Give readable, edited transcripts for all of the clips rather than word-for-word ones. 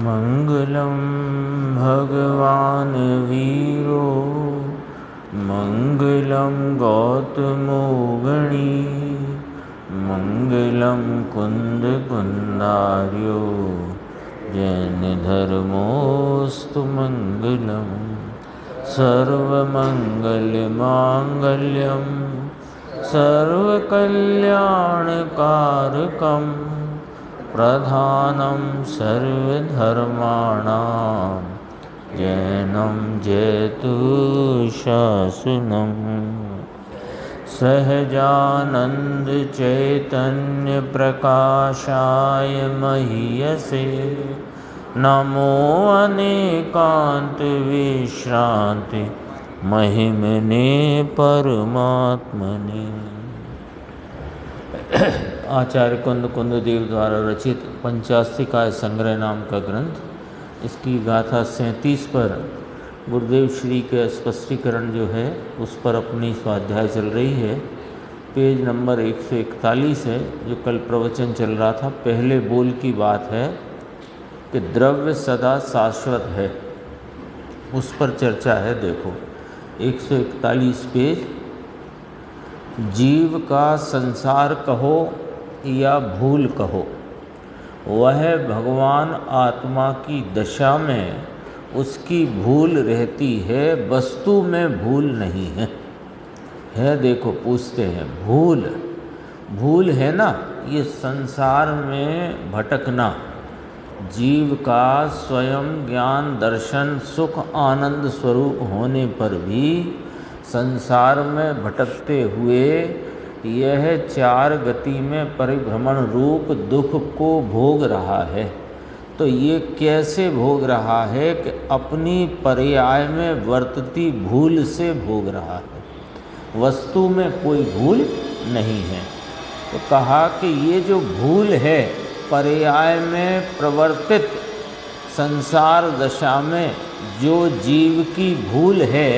मंगलम भगवान वीरो मंगलम गौतमो गणी मंगलम कुंद कुंदार्यो जैन धर्मोस्तु मंगलम सर्वमंगल मांगल्यम सर्वकल्याणकारकम प्रधानं सर्वधर्माणां जैनं जयतु शासनं सहजानंद चैतन्य प्रकाशाय महीयसे नमो अनेकांत विश्रांति महिमने परमात्मने। आचार्य कुंद कुंददेव द्वारा रचित पंचास्तिकाय संग्रह नाम का ग्रंथ, इसकी गाथा 37 पर गुरुदेव श्री के स्पष्टीकरण जो है उस पर अपनी स्वाध्याय चल रही है। पेज नंबर 141 है, जो कल प्रवचन चल रहा था। पहले बोल की बात है कि द्रव्य सदा शाश्वत है, उस पर चर्चा है। देखो 141 पेज। जीव का संसार कहो या भूल कहो, वह भगवान आत्मा की दशा में उसकी भूल रहती है, वस्तु में भूल नहीं है। देखो पूछते हैं भूल है ना, ये संसार में भटकना। जीव का स्वयं ज्ञान दर्शन सुख आनंद स्वरूप होने पर भी संसार में भटकते हुए यह 4 गति में परिभ्रमण रूप दुख को भोग रहा है। तो ये कैसे भोग रहा है कि अपनी पर्याय में वर्तती भूल से भोग रहा है, वस्तु में कोई भूल नहीं है। तो कहा कि ये जो भूल है पर्याय में प्रवर्तित संसार दशा में जो जीव की भूल है,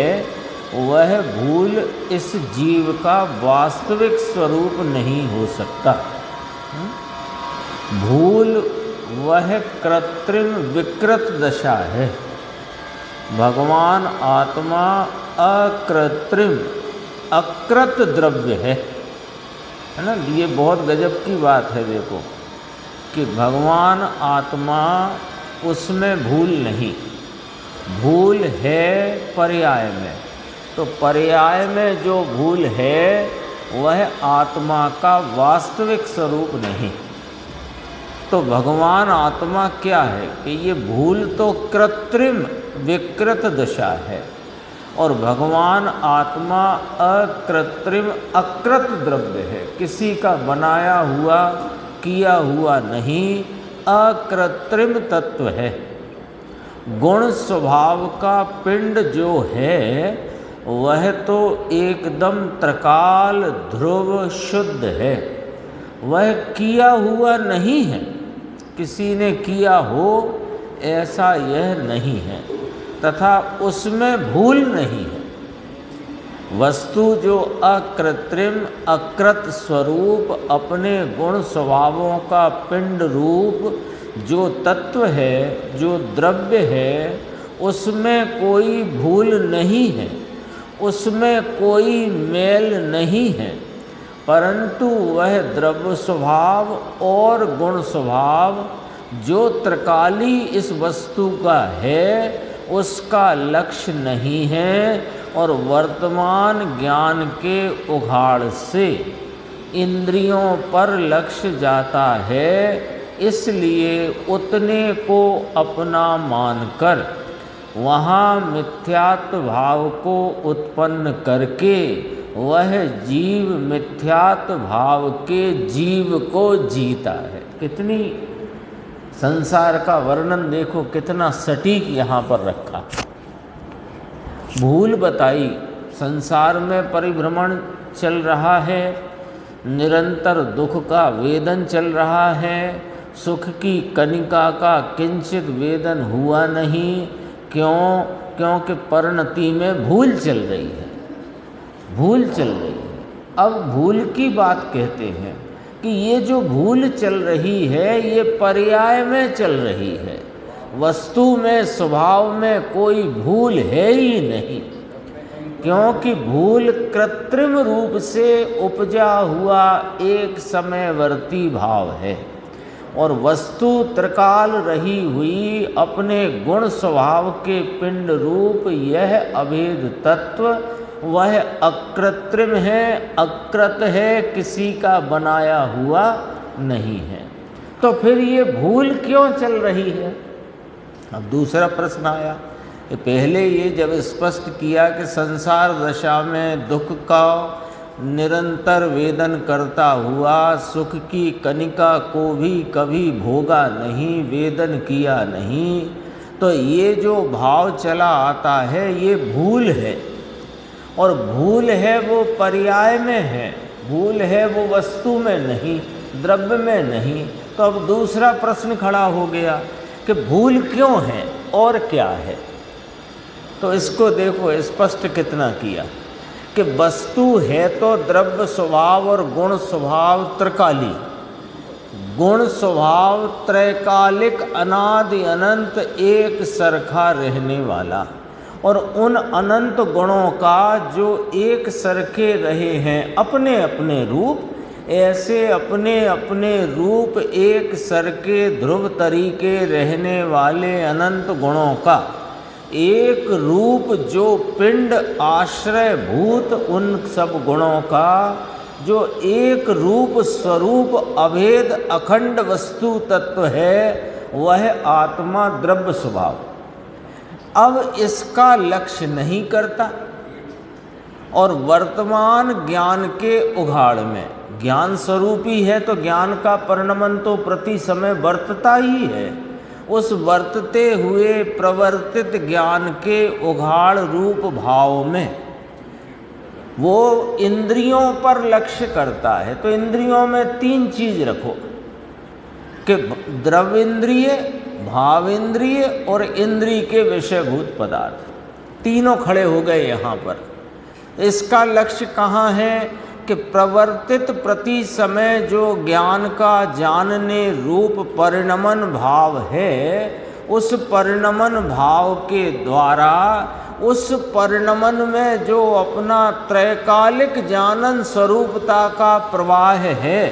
वह भूल इस जीव का वास्तविक स्वरूप नहीं हो सकता। भूल वह कृत्रिम विकृत दशा है। भगवान आत्मा अकृत्रिम अकृत द्रव्य है ना। ये बहुत गजब की बात है। देखो कि भगवान आत्मा, उसमें भूल नहीं, भूल है पर्याय में। तो पर्याय में जो भूल है वह आत्मा का वास्तविक स्वरूप नहीं। तो भगवान आत्मा क्या है कि ये भूल तो कृत्रिम विकृत दशा है, और भगवान आत्मा अकृत्रिम अकृत द्रव्य है, किसी का बनाया हुआ किया हुआ नहीं, अकृत्रिम तत्व है। गुण स्वभाव का पिंड जो है वह तो एकदम त्रिकाल ध्रुव शुद्ध है, वह किया हुआ नहीं है। किसी ने किया हो ऐसा यह नहीं है, तथा उसमें भूल नहीं है। वस्तु जो अकृत्रिम अकृत स्वरूप अपने गुण स्वभावों का पिंड रूप जो तत्व है, जो द्रव्य है, उसमें कोई भूल नहीं है, उसमें कोई मेल नहीं है, परंतु वह द्रव्य स्वभाव और गुण स्वभाव जो त्रिकाली इस वस्तु का है, उसका लक्ष्य नहीं है, और वर्तमान ज्ञान के उघाड़ से इंद्रियों पर लक्ष्य जाता है। इसलिए उतने को अपना मानकर वहाँ मिथ्यात्व भाव को उत्पन्न करके वह जीव मिथ्यात्व भाव के जीव को जीता है। कितनी संसार का वर्णन देखो, कितना सटीक यहाँ पर रखा। भूल बताई, संसार में परिभ्रमण चल रहा है, निरंतर दुख का वेदन चल रहा है, सुख की कनिका का किंचित वेदन हुआ नहीं। क्यों? क्योंकि परिणति में भूल चल रही है, भूल चल रही है। अब भूल की बात कहते हैं कि ये जो भूल चल रही है ये पर्याय में चल रही है, वस्तु में स्वभाव में कोई भूल है ही नहीं, क्योंकि भूल कृत्रिम रूप से उपजा हुआ एक समयवर्ती भाव है और वस्तु त्रिकाल रही हुई अपने गुण स्वभाव के पिंड रूप यह अभेद तत्व वह अकृत्रिम है, अकृत है, किसी का बनाया हुआ नहीं है। तो फिर ये भूल क्यों चल रही है? अब दूसरा प्रश्न आया। पहले ये जब स्पष्ट किया कि संसार दशा में दुख का निरंतर वेदन करता हुआ सुख की कनिका को भी कभी भोगा नहीं, वेदन किया नहीं, तो ये जो भाव चला आता है ये भूल है। और भूल है वो पर्याय में है, भूल है वो वस्तु में नहीं, द्रव्य में नहीं। तो अब दूसरा प्रश्न खड़ा हो गया कि भूल क्यों है और क्या है? तो इसको देखो स्पष्ट कितना किया कि वस्तु है तो द्रव्य स्वभाव और गुण स्वभाव त्रिकाली, गुण स्वभाव त्रैकालिक अनादि अनंत एक सरखा रहने वाला, और उन अनंत गुणों का जो एक सरखे रहे हैं अपने अपने रूप, ऐसे अपने अपने रूप एक सरके ध्रुव तरीके रहने वाले अनंत गुणों का एक रूप जो पिंड आश्रय भूत उन सब गुणों का जो एक रूप स्वरूप अभेद अखंड वस्तु तत्व है वह आत्मा द्रव्य स्वभाव अब इसका लक्ष्य नहीं करता। और वर्तमान ज्ञान के उघाड़ में ज्ञान स्वरूपी है तो ज्ञान का परिणमन तो प्रति समय वर्तता ही है। उस वर्तते हुए प्रवर्तित ज्ञान के उघाड़ रूप भाव में वो इंद्रियों पर लक्ष्य करता है। तो इंद्रियों में तीन चीज रखो कि द्रव्येंद्रिय, भावेंद्रिय और इंद्रिय के विषयभूत पदार्थ, तीनों खड़े हो गए यहाँ पर। इसका लक्ष्य कहाँ है कि प्रवर्तित प्रति समय जो ज्ञान का जानने रूप परिणमन भाव है, उस परिणमन भाव के द्वारा उस परिणमन में जो अपना त्रैकालिक जानन स्वरूपता का प्रवाह है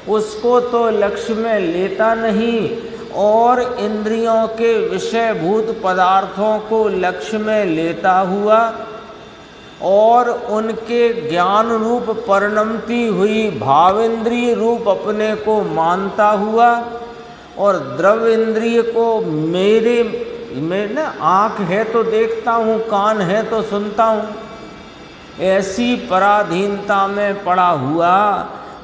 उसको तो लक्ष्य में लेता नहीं, और इंद्रियों के विषयभूत पदार्थों को लक्ष्य में लेता हुआ और उनके ज्ञान रूप परिणमती हुई भावेंद्रिय रूप अपने को मानता हुआ, और द्रव्य इंद्रिय को मैं ना आँख है तो देखता हूँ, कान है तो सुनता हूँ, ऐसी पराधीनता में पड़ा हुआ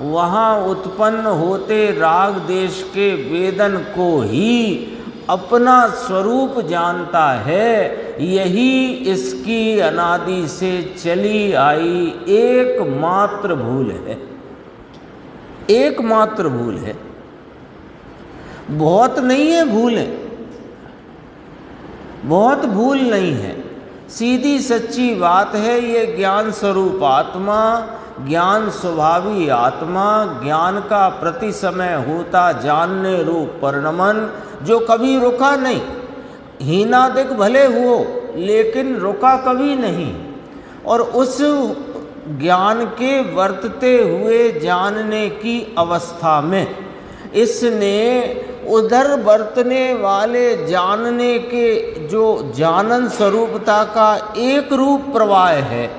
वहाँ उत्पन्न होते राग देश के वेदन को ही अपना स्वरूप जानता है। यही इसकी अनादि से चली आई एकमात्र भूल है, एकमात्र भूल है। बहुत नहीं है भूलें, बहुत भूल नहीं है, सीधी सच्ची बात है। ये ज्ञान स्वरूप आत्मा, ज्ञान स्वभावी आत्मा, ज्ञान का प्रति समय होता जानने रूप परिणमन जो कभी रुका नहीं, हीनादिक भले हुओ लेकिन रुका कभी नहीं। और उस ज्ञान के वर्तते हुए जानने की अवस्था में इसने उधर वर्तने वाले जानने के जो जानन स्वरूपता का एक रूप प्रवाह है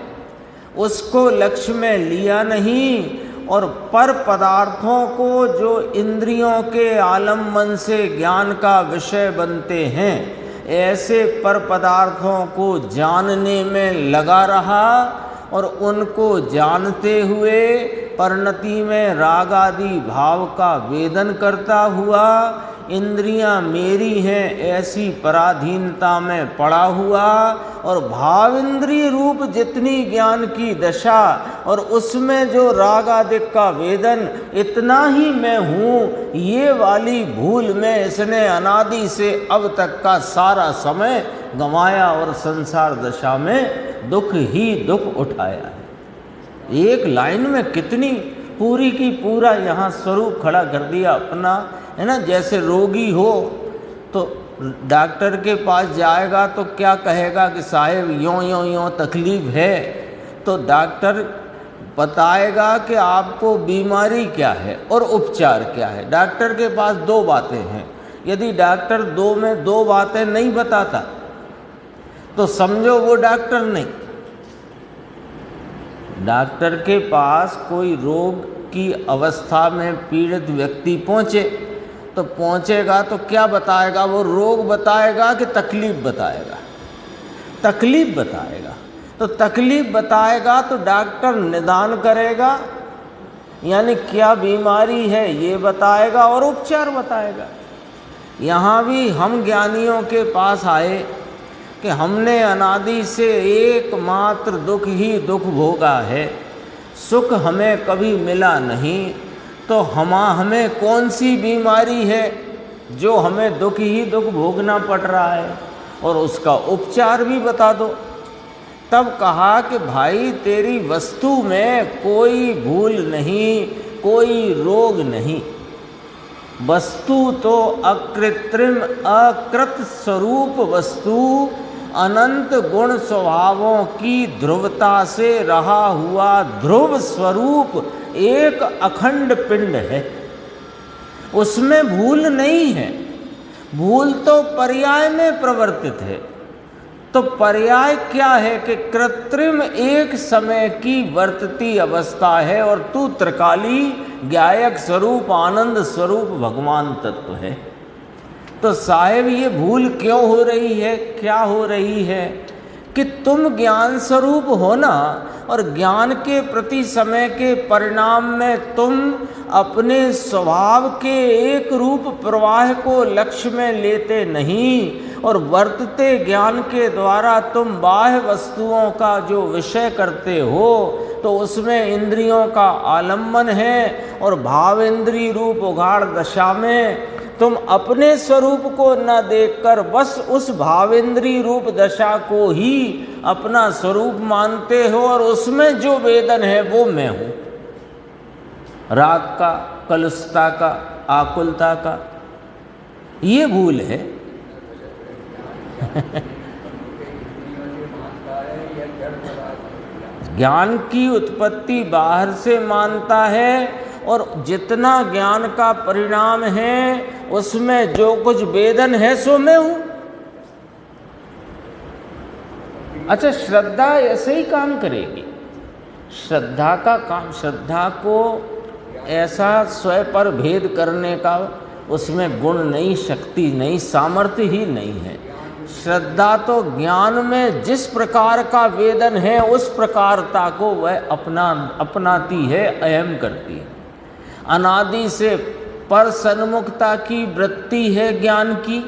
उसको लक्ष्य में लिया नहीं, और पर पदार्थों को जो इंद्रियों के आलम्बन से ज्ञान का विषय बनते हैं ऐसे पर पदार्थों को जानने में लगा रहा, और उनको जानते हुए परिणति में राग आदि भाव का वेदन करता हुआ इंद्रियां मेरी हैं ऐसी पराधीनता में पड़ा हुआ, और भाव इंद्रिय रूप जितनी ज्ञान की दशा और उसमें जो राग आदि का वेदन इतना ही मैं हूँ, ये वाली भूल में इसने अनादि से अब तक का सारा समय गंवाया और संसार दशा में दुख ही दुख उठाया है। एक लाइन में कितनी पूरी की पूरा यहाँ स्वरूप खड़ा कर दिया अपना, है ना। जैसे रोगी हो तो डॉक्टर के पास जाएगा तो क्या कहेगा कि साहब यों यों यों तकलीफ़ है, तो डॉक्टर बताएगा कि आपको बीमारी क्या है और उपचार क्या है। डॉक्टर के पास दो बातें हैं। यदि डॉक्टर दो में दो बातें नहीं बताता तो समझो वो डॉक्टर नहीं। डॉक्टर के पास कोई रोग की अवस्था में पीड़ित व्यक्ति पहुँचे तो पहुँचेगा तो क्या बताएगा? वो रोग बताएगा कि तकलीफ़ बताएगा? तकलीफ़ बताएगा। तो तकलीफ़ बताएगा तो डॉक्टर निदान करेगा, यानी क्या बीमारी है ये बताएगा और उपचार बताएगा। यहाँ भी हम ज्ञानियों के पास आए कि हमने अनादि से एकमात्र दुख ही दुख भोगा है, सुख हमें कभी मिला नहीं, तो हमें कौन सी बीमारी है जो हमें दुख ही दुख भोगना पड़ रहा है, और उसका उपचार भी बता दो। तब कहा कि भाई तेरी वस्तु में कोई भूल नहीं, कोई रोग नहीं, वस्तु तो अकृत्रिम अकृत स्वरूप वस्तु अनंत गुण स्वभावों की ध्रुवता से रहा हुआ ध्रुव स्वरूप एक अखंड पिंड है, उसमें भूल नहीं है। भूल तो पर्याय में प्रवर्तित है। तो पर्याय क्या है कि कृत्रिम एक समय की वर्तती अवस्था है और तू त्रिकाली ज्ञायक स्वरूप आनंद स्वरूप भगवान तत्व है। तो साहेब ये भूल क्यों हो रही है? क्या हो रही है कि तुम ज्ञान स्वरूप हो ना, और ज्ञान के प्रति समय के परिणाम में तुम अपने स्वभाव के एक रूप प्रवाह को लक्ष्य में लेते नहीं, और वर्तते ज्ञान के द्वारा तुम बाह्य वस्तुओं का जो विषय करते हो तो उसमें इंद्रियों का आलम्बन है, और भाव इंद्रिय रूप उघाड़ दशा में तुम अपने स्वरूप को न देखकर बस उस भावेंद्रीय रूप दशा को ही अपना स्वरूप मानते हो, और उसमें जो वेदन है वो मैं हूँ, राग का, कलुषता का, आकुलता का। ये भूल है। ज्ञान की उत्पत्ति बाहर से मानता है, और जितना ज्ञान का परिणाम है उसमें जो कुछ वेदन है सो मैं हूं। अच्छा, श्रद्धा ऐसे ही काम करेगी। श्रद्धा का काम, श्रद्धा को ऐसा स्वयं पर भेद करने का उसमें गुण नहीं, शक्ति नहीं, सामर्थ्य ही नहीं है। श्रद्धा तो ज्ञान में जिस प्रकार का वेदन है उस प्रकारता को वह अपनाती है, अयम करती है। अनादि से पर सन्मुखता की वृत्ति है ज्ञान की,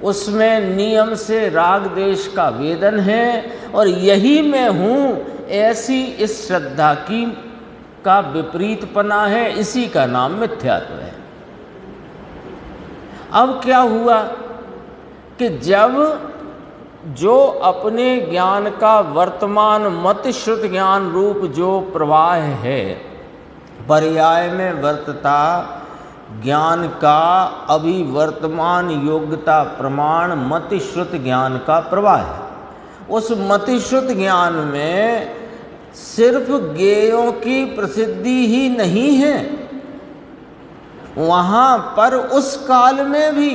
उसमें नियम से राग देश का वेदन है, और यही मैं हूँ ऐसी इस श्रद्धा की का विपरीतपना है। इसी का नाम मिथ्यात्व है। अब क्या हुआ कि जब जो अपने ज्ञान का वर्तमान मत श्रुत ज्ञान रूप जो प्रवाह है, पर्याय में वर्तता ज्ञान का अभी वर्तमान योग्यता प्रमाण मतिश्रुत ज्ञान का प्रवाह है, उस मतिश्रुत ज्ञान में सिर्फ ज्ञेयों की प्रसिद्धि ही नहीं है, वहाँ पर उस काल में भी,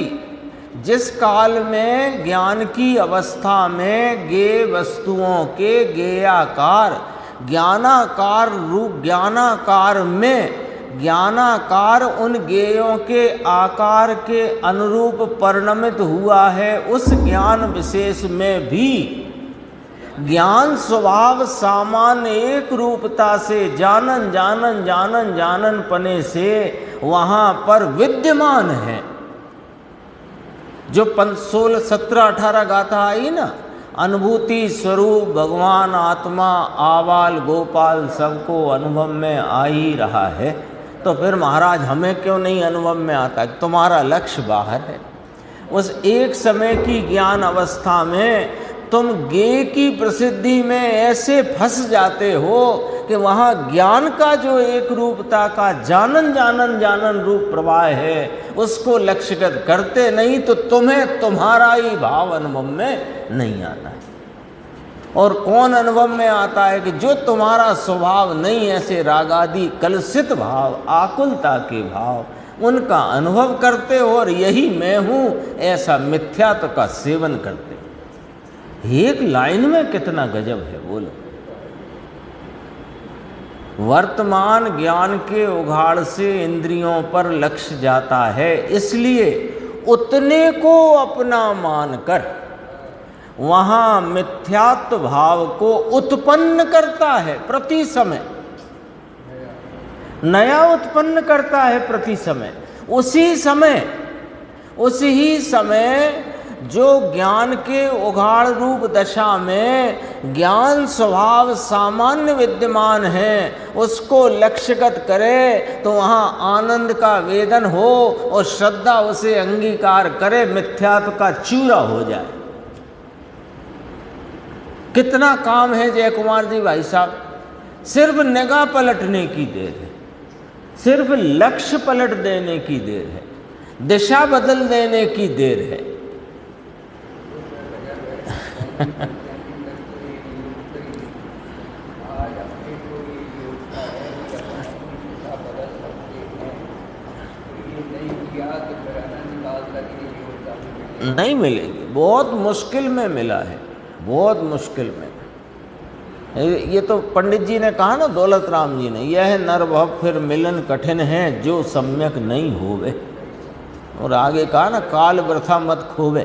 जिस काल में ज्ञान की अवस्था में ज्ञेय वस्तुओं के ज्ञेयाकार, ज्ञानाकार रूप, ज्ञानाकार में ज्ञानाकार उन ज्ञेयों के आकार के अनुरूप परिणमित हुआ है, उस ज्ञान विशेष में भी ज्ञान स्वभाव सामान्य एक रूपता से जानन जानन जानन जानन पने से वहाँ पर विद्यमान है। जो 16, 17, 18 गाथा आई ना, अनुभूति स्वरूप भगवान आत्मा आबाल गोपाल सबको अनुभव में आ ही रहा है, तो फिर महाराज हमें क्यों नहीं अनुभव में आता? तुम्हारा लक्ष्य बाहर है। उस एक समय की ज्ञान अवस्था में तुम ज्ञेय की प्रसिद्धि में ऐसे फंस जाते हो कि वहाँ ज्ञान का जो एक रूपता का जानन जानन जानन रूप प्रवाह है उसको लक्ष्यगत करते नहीं तो तुम्हें तुम्हारा ही भाव अनुभव में नहीं आता है। और कौन अनुभव में आता है कि जो तुम्हारा स्वभाव नहीं, ऐसे रागादि कलुषित भाव, आकुलता के भाव, उनका अनुभव करते हो और यही मैं हूँ ऐसा मिथ्यात्व का सेवन करते हो। एक लाइन में कितना गजब है बोलो। वर्तमान ज्ञान के उघाड़ से इंद्रियों पर लक्ष्य जाता है, इसलिए उतने को अपना मानकर वहाँ मिथ्यात्व भाव को उत्पन्न करता है प्रति समय, नया उत्पन्न करता है प्रति समय। उसी ही समय जो ज्ञान के उघाड़ रूप दशा में ज्ञान स्वभाव सामान्य विद्यमान है उसको लक्ष्यगत करे तो वहाँ आनंद का वेदन हो और श्रद्धा उसे अंगीकार करे, मिथ्यात्व का चूरा हो जाए। कितना काम है जय कुमार जी भाई साहब, सिर्फ निगाह पलटने की देर है, सिर्फ लक्ष्य पलट देने की देर है, दिशा बदल देने की देर है। नहीं मिलेगी, बहुत मुश्किल में मिला है, बहुत मुश्किल में। ये तो पंडित जी ने कहा ना, दौलत राम जी ने, यह नर भव फिर मिलन कठिन है जो सम्यक नहीं होवे। और आगे कहा ना, काल वृथा मत खोवे।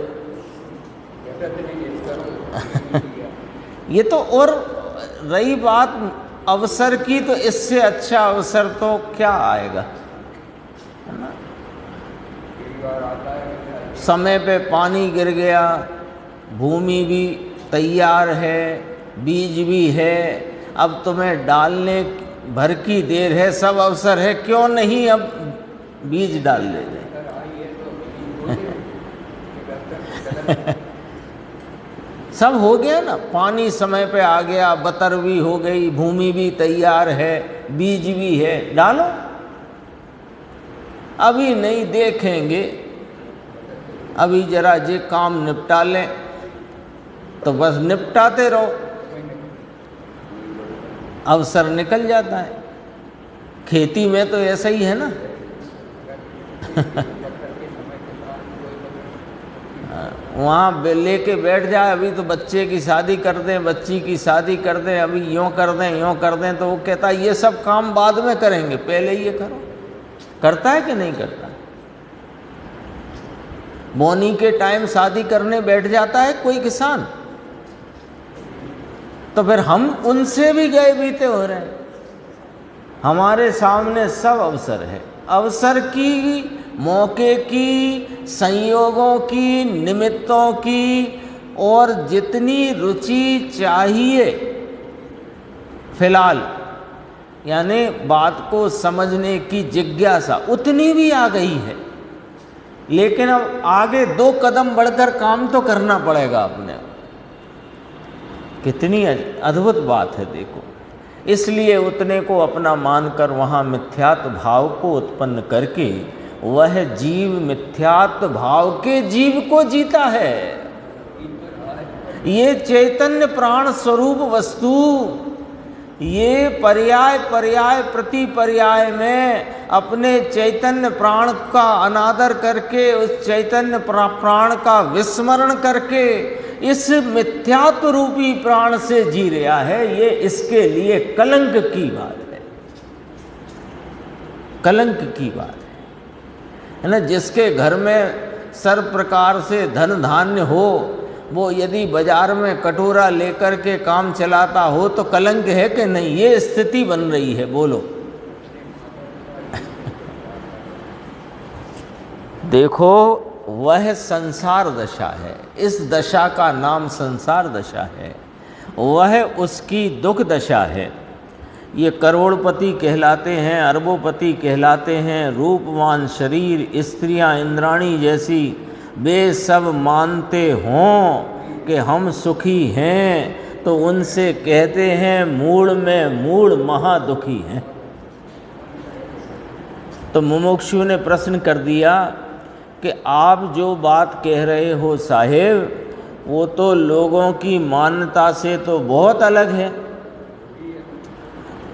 ये तो, और रही बात अवसर की, तो इससे अच्छा अवसर तो क्या आएगा, है ना। समय पे पानी गिर गया, भूमि भी तैयार है, बीज भी है, अब तुम्हें डालने भर की देर है, सब अवसर है, क्यों नहीं अब बीज डाल ले जाए। सब हो गया ना, पानी समय पे आ गया, बतर भी हो गई, भूमि भी तैयार है, बीज भी है, डालो। अभी नहीं देखेंगे, अभी जरा जे काम निपटा लें, तो बस निपटाते रहो, अवसर निकल जाता है। खेती में तो ऐसा ही है ना। वहाँ लेके बैठ जाए, अभी तो बच्चे की शादी कर दें, बच्ची की शादी कर दें, अभी यूँ कर दें, यूँ कर दें, तो वो कहता है ये सब काम बाद में करेंगे, पहले ये करो। करता है कि नहीं करता? बोनी के टाइम शादी करने बैठ जाता है कोई किसान, तो फिर हम उनसे भी गए बीते हो रहे हैं। हमारे सामने सब अवसर है, अवसर की, मौके की, संयोगों की, निमित्तों की, और जितनी रुचि चाहिए फिलहाल, यानी बात को समझने की जिज्ञासा उतनी भी आ गई है, लेकिन अब आगे 2 कदम बढ़कर काम तो करना पड़ेगा अपने। कितनी अद्भुत बात है देखो। इसलिए उतने को अपना मानकर वहाँ मिथ्यात्व भाव को उत्पन्न करके वह जीव मिथ्यात्व भाव के जीव को जीता है। ये चैतन्य प्राण स्वरूप वस्तु, ये पर्याय पर्याय प्रति पर्याय में अपने चैतन्य प्राण का अनादर करके, उस चैतन्य प्राण का विस्मरण करके इस मिथ्यात्व रूपी प्राण से जी रहा है। ये इसके लिए कलंक की बात है, कलंक की बात है ना। जिसके घर में सर्व प्रकार से धन धान्य हो, वो यदि बाजार में कटोरा लेकर के काम चलाता हो तो कलंक है कि नहीं? ये स्थिति बन रही है, बोलो। देखो, वह संसार दशा है, इस दशा का नाम संसार दशा है, वह उसकी दुख दशा है। ये करोड़पति कहलाते हैं, अरबोपति कहलाते हैं, रूपवान शरीर, स्त्रियां इंद्राणी जैसी, वे सब मानते हों कि हम सुखी हैं, तो उनसे कहते हैं मूढ़ में मूढ़ महादुखी हैं। तो मुमुक्षु ने प्रश्न कर दिया कि आप जो बात कह रहे हो साहेब, वो तो लोगों की मान्यता से तो बहुत अलग है।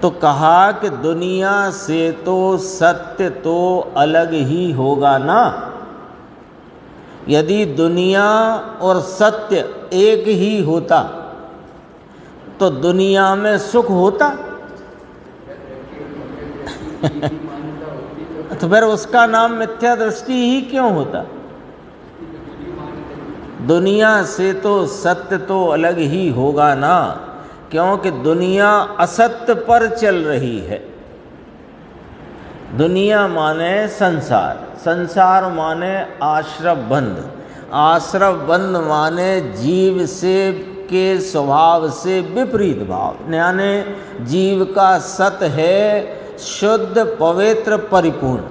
तो कहा कि दुनिया से तो सत्य तो अलग ही होगा ना। यदि दुनिया और सत्य एक ही होता तो दुनिया में सुख होता तो फिर उसका नाम मिथ्या दृष्टि ही क्यों होता। दुनिया से तो सत्य तो अलग ही होगा ना, क्योंकि दुनिया असत्य पर चल रही है। दुनिया माने संसार, संसार माने आश्रवबंध, आश्रवबंध माने जीव से के स्वभाव से विपरीत भाव, यानी जीव का सत है शुद्ध पवित्र परिपूर्ण,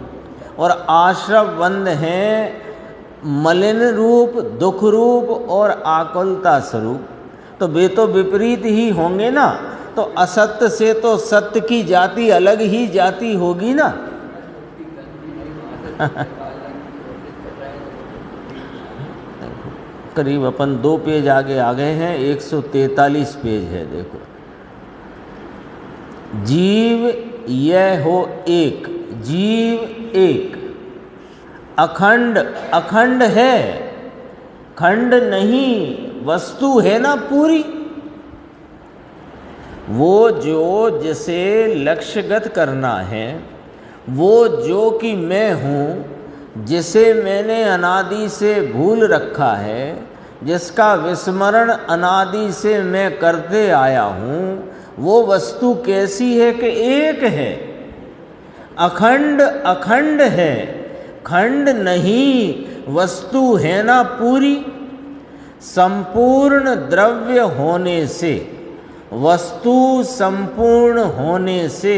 और आश्रवबंध है मलिन रूप दुख रूप और आकुलता स्वरूप। तो वे तो विपरीत ही होंगे ना। तो असत्य से तो सत्य की जाति अलग ही जाति होगी ना। करीब अपन 2 पेज आगे आ गए हैं, 143 पेज है। देखो, जीव यह हो एक, जीव एक, अखंड अखंड है, खंड नहीं, वस्तु है ना पूरी। वो जो जिसे लक्ष्यगत करना है, वो जो कि मैं हूँ, जिसे मैंने अनादि से भूल रखा है, जिसका विस्मरण अनादि से मैं करते आया हूँ, वो वस्तु कैसी है कि एक है, अखंड अखंड है, खंड नहीं, वस्तु है ना पूरी। संपूर्ण द्रव्य होने से, वस्तु संपूर्ण होने से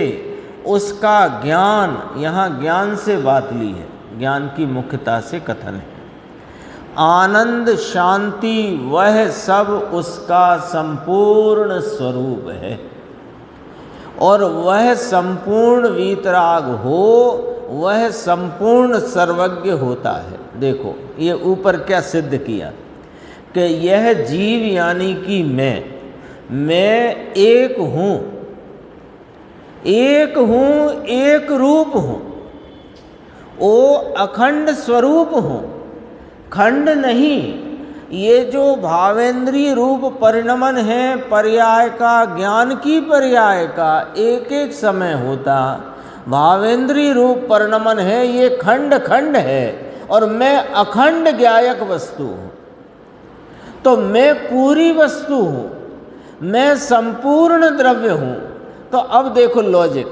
उसका ज्ञान, यहाँ ज्ञान से बात ली है, ज्ञान की मुख्यता से कथन है। आनंद शांति वह सब उसका संपूर्ण स्वरूप है, और वह संपूर्ण वीतराग हो, वह संपूर्ण सर्वज्ञ होता है। देखो ये ऊपर क्या सिद्ध किया कि यह जीव यानी कि मैं एक हूँ, एक हूँ, एक रूप हूँ, ओ अखंड स्वरूप हूँ, खंड नहीं। ये जो भावेंद्रीय रूप परिणमन है, पर्याय का, ज्ञान की पर्याय का एक एक समय होता, भावेंद्रीय रूप परिणमन है, ये खंड खंड है, और मैं अखंड ज्ञायक वस्तु हूँ। तो मैं पूरी वस्तु हूँ, मैं संपूर्ण द्रव्य हूँ। तो अब देखो लॉजिक,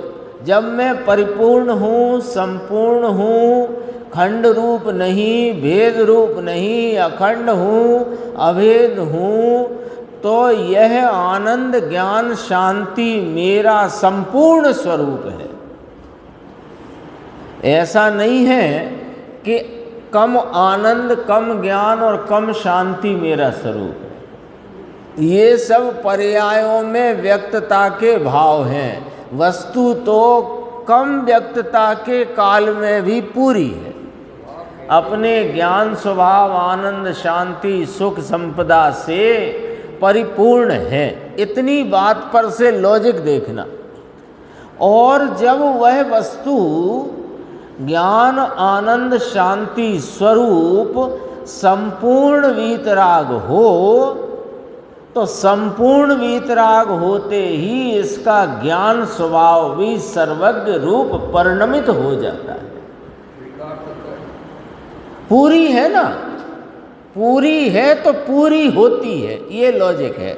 जब मैं परिपूर्ण हूँ, संपूर्ण हूँ, खंड रूप नहीं, भेद रूप नहीं, अखंड हूँ, अभेद हूँ, तो यह आनंद ज्ञान शांति मेरा संपूर्ण स्वरूप है। ऐसा नहीं है कि कम आनंद, कम ज्ञान और कम शांति मेरा स्वरूप है। ये सब पर्यायों में व्यक्तता के भाव हैं। वस्तु तो कम व्यक्तता के काल में भी पूरी है, अपने ज्ञान स्वभाव आनंद शांति सुख संपदा से परिपूर्ण है। इतनी बात पर से लॉजिक देखना। और जब वह वस्तु ज्ञान आनंद शांति स्वरूप संपूर्ण वीतराग हो, तो संपूर्ण वीतराग होते ही इसका ज्ञान स्वभाव भी सर्वज्ञ रूप परिणमित हो जाता है। पूरी है ना, पूरी है तो पूरी होती है, ये लॉजिक है।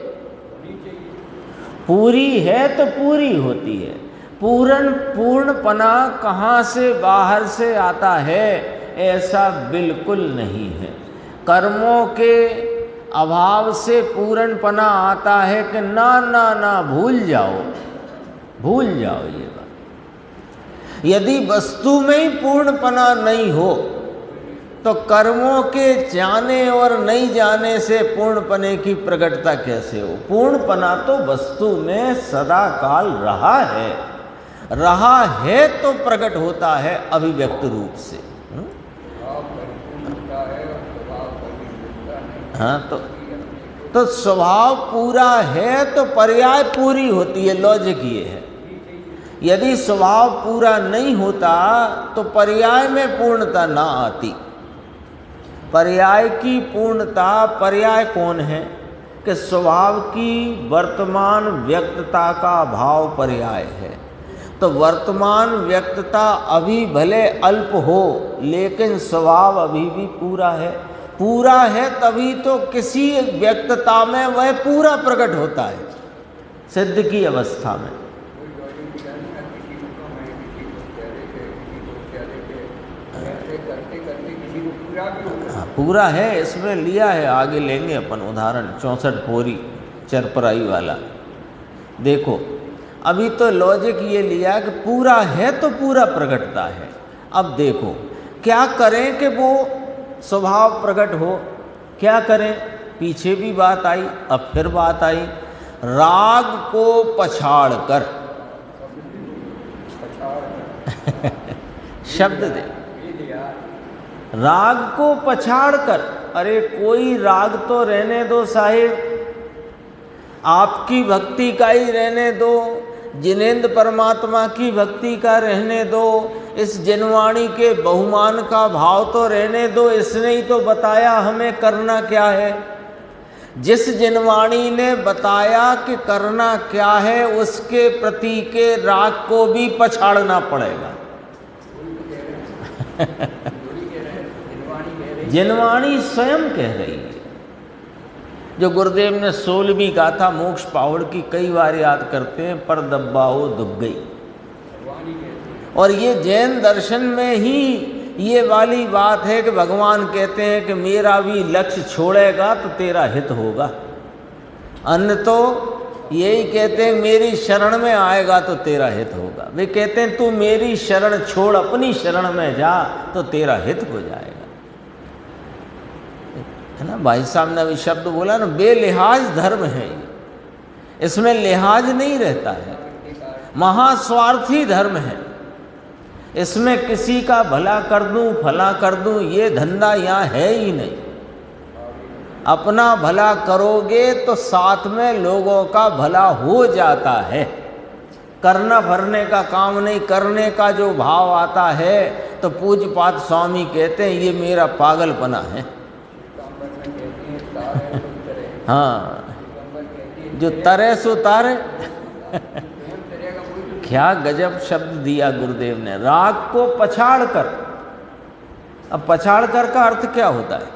पूरी है तो पूरी होती है। पूर्णपना कहाँ से बाहर से आता है, ऐसा बिल्कुल नहीं है। कर्मों के अभाव से पूर्णपना आता है कि ना ना ना, भूल जाओ, भूल जाओ ये बात। यदि वस्तु में ही पूर्णपना नहीं हो तो कर्मों के जाने और नहीं जाने से पूर्णपने की प्रकटता कैसे हो? पूर्णपना तो वस्तु में सदा काल रहा है तो प्रकट होता है अभिव्यक्त रूप से। हाँ, तो स्वभाव पूरा है तो पर्याय पूरी होती है। लॉजिक ये है, यदि स्वभाव पूरा नहीं होता तो पर्याय में पूर्णता ना आती। पर्याय की पूर्णता, पर्याय कौन है कि स्वभाव की वर्तमान व्यक्तता का भाव पर्याय है। तो वर्तमान व्यक्तता अभी भले अल्प हो लेकिन स्वभाव अभी भी पूरा है। पूरा है तभी तो किसी व्यक्तता में वह पूरा प्रकट होता है सिद्ध की अवस्था में। पूरा है, इसमें लिया है, आगे लेंगे अपन उदाहरण 64 पोरी चरपराई वाला। देखो अभी तो लॉजिक ये लिया कि पूरा है तो पूरा प्रकटता है। अब देखो क्या करें कि वो स्वभाव प्रकट हो, क्या करें? पीछे भी बात आई, अब फिर बात आई, राग को पछाड़ कर शब्द दे, राग को पछाड़ कर। अरे कोई राग तो रहने दो साहिब, आपकी भक्ति का ही रहने दो, जिनेंद्र परमात्मा की भक्ति का रहने दो, इस जिनवाणी के बहुमान का भाव तो रहने दो। इसने ही तो बताया हमें करना क्या है। जिस जिनवाणी ने बताया कि करना क्या है उसके प्रति के राग को भी पछाड़ना पड़ेगा। जिनवाणी स्वयं कह रही है। जो गुरुदेव ने 16वीं गाथा मोक्ष पावड़ की कई बार याद करते हैं, पर दब्बाओ दुब गई। और ये जैन दर्शन में ही ये वाली बात है कि भगवान कहते हैं कि मेरा भी लक्ष्य छोड़ेगा तो तेरा हित होगा। अन्य तो यही कहते हैं मेरी शरण में आएगा तो तेरा हित होगा। वे कहते हैं तू मेरी शरण छोड़, अपनी शरण में जा तो तेरा हित हो जाएगा, है ना। भाई साहब ने अभी शब्द बोला ना, बेलिहाज धर्म है ये, इसमें लिहाज नहीं रहता है। महास्वार्थी धर्म है, इसमें किसी का भला कर दूं फला कर दूं ये धंधा यहाँ है ही नहीं। अपना भला करोगे तो साथ में लोगों का भला हो जाता है। करना भरने का काम नहीं, करने का जो भाव आता है तो पूज्यपाद स्वामी कहते हैं ये मेरा पागलपना है। हाँ, जो तरे सो तारे। क्या गजब शब्द दिया गुरुदेव ने, राग को पछाड़ कर। अब पछाड़ कर का अर्थ क्या होता है?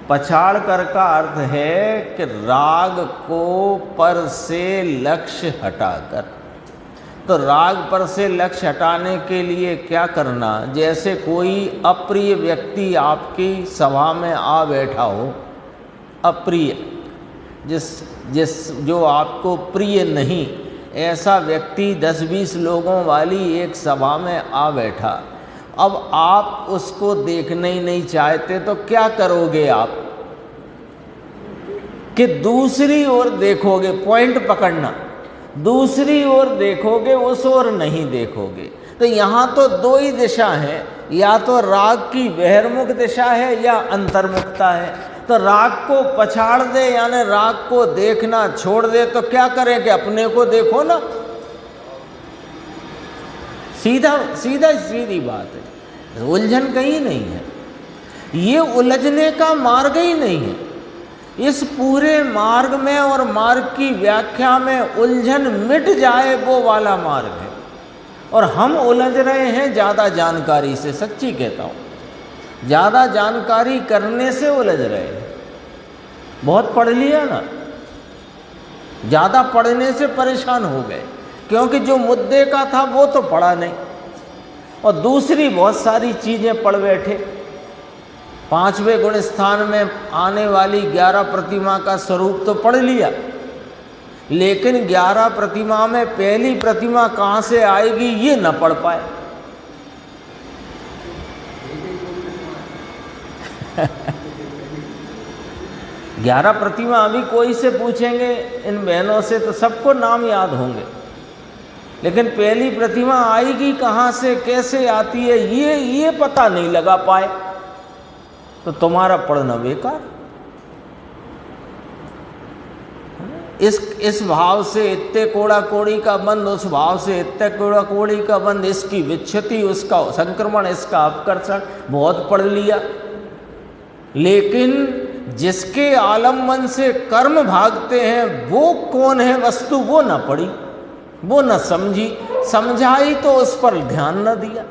पछाड़ कर का अर्थ है कि राग को पर से लक्ष्य हटाकर। तो राग पर से लक्ष्य हटाने के लिए क्या करना? जैसे कोई अप्रिय व्यक्ति आपकी सभा में आ बैठा हो, अप्रिय, जो आपको प्रिय नहीं, ऐसा व्यक्ति 10-20 लोगों वाली एक सभा में आ बैठा। अब आप उसको देखना ही नहीं चाहते तो क्या करोगे आप? कि दूसरी ओर देखोगे, पॉइंट पकड़ना, दूसरी ओर देखोगे, उस ओर नहीं देखोगे। तो यहाँ तो दो ही दिशा है, या तो राग की बहिर्मुख दिशा है या अंतर्मुखता है। तो राग को पछाड़ दे यानी राग को देखना छोड़ दे तो क्या करें कि अपने को देखो ना। सीधी बात है, उलझन कहीं नहीं है, ये उलझने का मार्ग ही नहीं है। इस पूरे मार्ग में और मार्ग की व्याख्या में उलझन मिट जाए वो वाला मार्ग है। और हम उलझ रहे हैं ज़्यादा जानकारी से, सच्ची कहता हूँ, ज़्यादा जानकारी करने से उलझ रहे हैं। बहुत पढ़ लिया ना, ज़्यादा पढ़ने से परेशान हो गए, क्योंकि जो मुद्दे का था वो तो पढ़ा नहीं, और दूसरी बहुत सारी चीज़ें पढ़ बैठे। 5वें गुण स्थान में आने वाली 11 प्रतिमा का स्वरूप तो पढ़ लिया, लेकिन 11 प्रतिमा में पहली प्रतिमा कहाँ से आएगी ये न पढ़ पाए। 11 प्रतिमा अभी कोई से पूछेंगे इन बहनों से तो सबको नाम याद होंगे, लेकिन पहली प्रतिमा आएगी कहाँ से, कैसे आती है, ये पता नहीं लगा पाए तो तुम्हारा पढ़ना बेकार। इस भाव से इत्ते कोड़ा कोड़ी का बंद, उस भाव से इत्ते कोड़ा कोड़ी का बंद, इसकी विच्छति, उसका संक्रमण, इसका अपकर्षण, बहुत पढ़ लिया। लेकिन जिसके आलम्बन से कर्म भागते हैं वो कौन है वस्तु, वो न पढ़ी, वो न समझी, समझाई तो उस पर ध्यान न दिया।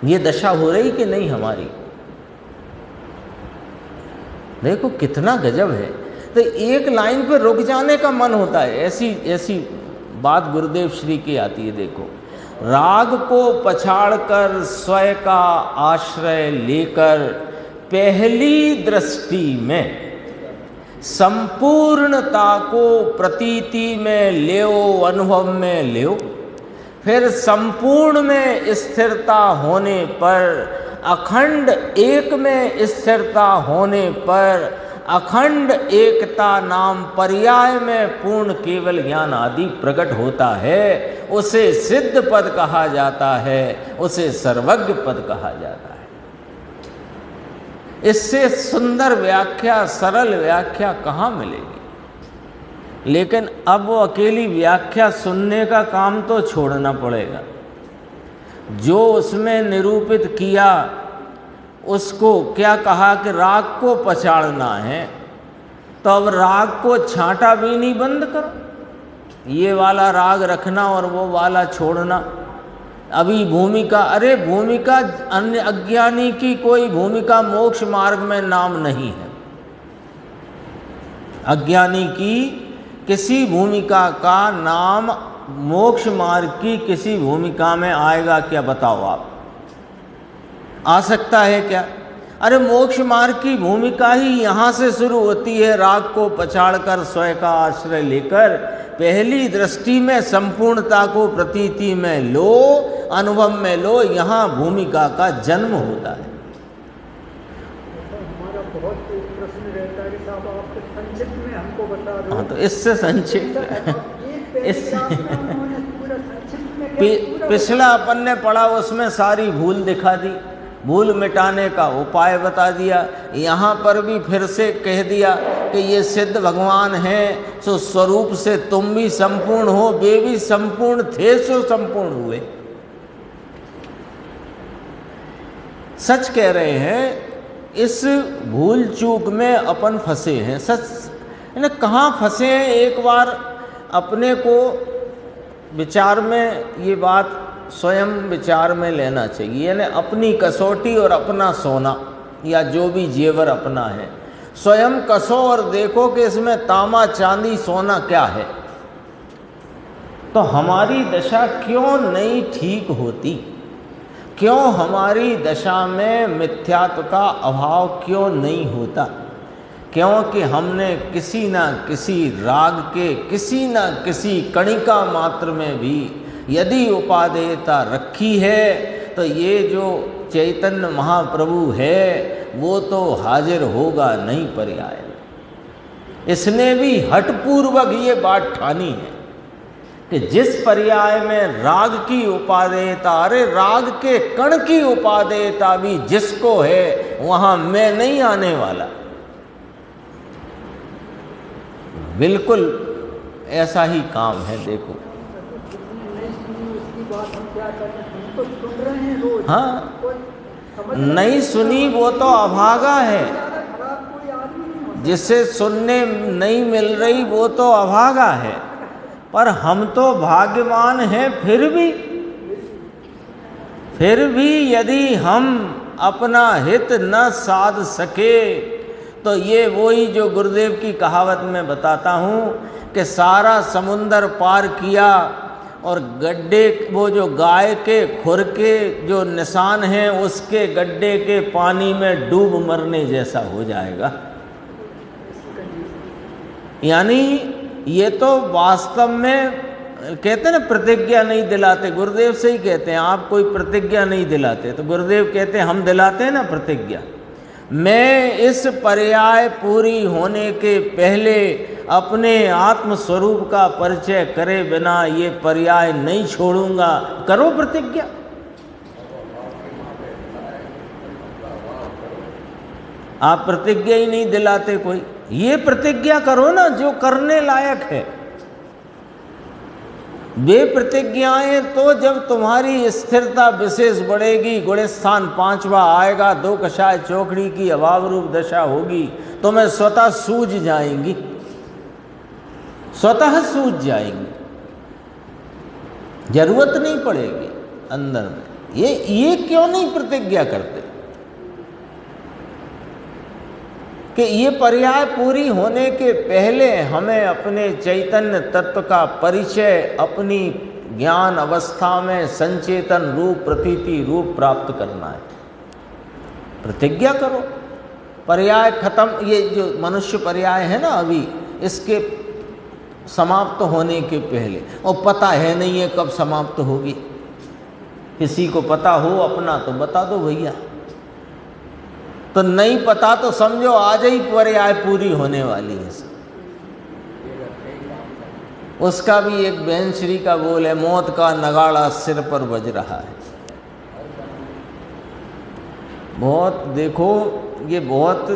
ये दशा हो रही कि नहीं हमारी? देखो कितना गजब है। तो एक लाइन पे रुक जाने का मन होता है। ऐसी बात गुरुदेव श्री की आती है। देखो, राग को पछाड़कर स्वयं का आश्रय लेकर पहली दृष्टि में संपूर्णता को प्रतीति में लेओ, अनुभव में लेओ, फिर संपूर्ण में स्थिरता होने पर, अखंड एक में स्थिरता होने पर, अखंड एकता नाम पर्याय में पूर्ण केवल ज्ञान आदि प्रकट होता है। उसे सिद्ध पद कहा जाता है, उसे सर्वज्ञ पद कहा जाता है। इससे सुंदर व्याख्या, सरल व्याख्या कहाँ मिलेगी? लेकिन अब वो अकेली व्याख्या सुनने का काम तो छोड़ना पड़ेगा। जो उसमें निरूपित किया उसको क्या कहा कि राग को पछाड़ना है, तो अब राग को छांटा भी नहीं बंद करो, ये वाला राग रखना और वो वाला छोड़ना। अभी भूमिका, अरे भूमिका अन्य अज्ञानी की कोई भूमिका मोक्ष मार्ग में नाम नहीं है। अज्ञानी की किसी भूमिका का नाम मोक्ष मार्ग की किसी भूमिका में आएगा क्या? बताओ आप, आ सकता है क्या? अरे मोक्ष मार्ग की भूमिका ही यहाँ से शुरू होती है। राग को पछाड़कर स्वयं का आश्रय लेकर पहली दृष्टि में संपूर्णता को प्रतीति में लो, अनुभव में लो, यहाँ भूमिका का जन्म होता है। हमारा बहुत प्रश्न रहता है कि साहब आप तो संक्षिप्त में हमको बता रहे हो। हाँ, तो इससे संक्षिप्त पिछला अपन ने पढ़ा उसमें सारी भूल दिखा दी, भूल मिटाने का उपाय बता दिया। यहाँ पर भी फिर से कह दिया कि ये सिद्ध भगवान हैं, सो स्वरूप से तुम भी संपूर्ण हो, वे भी संपूर्ण थे सो संपूर्ण हुए। सच कह रहे हैं। इस भूल चूक में अपन फंसे हैं। सच ना, कहाँ फंसे हैं? एक बार अपने को विचार में, ये बात स्वयं विचार में लेना चाहिए। यानी अपनी कसौटी और अपना सोना, या जो भी जेवर अपना है, स्वयं कसो और देखो कि इसमें तांबा चांदी सोना क्या है। तो हमारी दशा क्यों नहीं ठीक होती? क्यों हमारी दशा में मिथ्यात्व का अभाव क्यों नहीं होता? क्योंकि हमने किसी न किसी राग के किसी न किसी कणिका मात्र में भी यदि उपादेयता रखी है, तो ये जो चैतन्य महाप्रभु है वो तो हाजिर होगा नहीं पर्याय। इसने भी हठपूर्वक ये बात ठानी है कि जिस पर्याय में राग की उपादेयता, अरे राग के कण की उपादेयता भी जिसको है, वहां मैं नहीं आने वाला। बिल्कुल ऐसा ही काम है। देखो, हाँ, नहीं सुनी वो तो अभागा है, जिसे सुनने नहीं मिल रही वो तो अभागा है। पर हम तो भाग्यवान हैं। फिर भी यदि हम अपना हित न साध सके, तो ये वही जो गुरुदेव की कहावत में बताता हूँ कि सारा समुंदर पार किया और गड्ढे, वो जो गाय के खुर के जो निशान हैं उसके गड्ढे के पानी में डूब मरने जैसा हो जाएगा। यानी ये तो वास्तव में कहते हैं ना, प्रतिज्ञा नहीं दिलाते। गुरुदेव से ही कहते हैं, आप कोई प्रतिज्ञा नहीं दिलाते, तो गुरुदेव कहते हैं हम दिलाते हैं ना प्रतिज्ञा। मैं इस पर्याय पूरी होने के पहले अपने आत्म स्वरूप का परिचय करे बिना ये पर्याय नहीं छोड़ूंगा। करो प्रतिज्ञा। आप प्रतिज्ञा ही नहीं दिलाते कोई। ये प्रतिज्ञा करो ना जो करने लायक है। वे प्रतिज्ञाएं तो जब तुम्हारी स्थिरता विशेष बढ़ेगी, गुणस्थान 5वां आएगा, 2 कषाय चौकड़ी की अभाव रूप दशा होगी, तो मैं स्वतः सूझ जाएंगी, स्वतः सूझ जाएंगी, जरूरत नहीं पड़ेगी अंदर में। ये क्यों नहीं प्रतिज्ञा करते कि ये पर्याय पूरी होने के पहले हमें अपने चैतन्य तत्व का परिचय अपनी ज्ञान अवस्था में संचेतन रूप प्रतीति रूप प्राप्त करना है। प्रतिज्ञा करो। पर्याय खत्म, ये जो मनुष्य पर्याय है ना अभी, इसके समाप्त होने के पहले, और पता है नहीं है कब समाप्त होगी। किसी को पता हो अपना तो बता दो भैया, तो नहीं पता तो समझो आज ही पर्याय पूरी होने वाली है। उसका भी एक बेंश्री का बोल है, मौत का नगाड़ा सिर पर बज रहा है। बहुत देखो, ये बहुत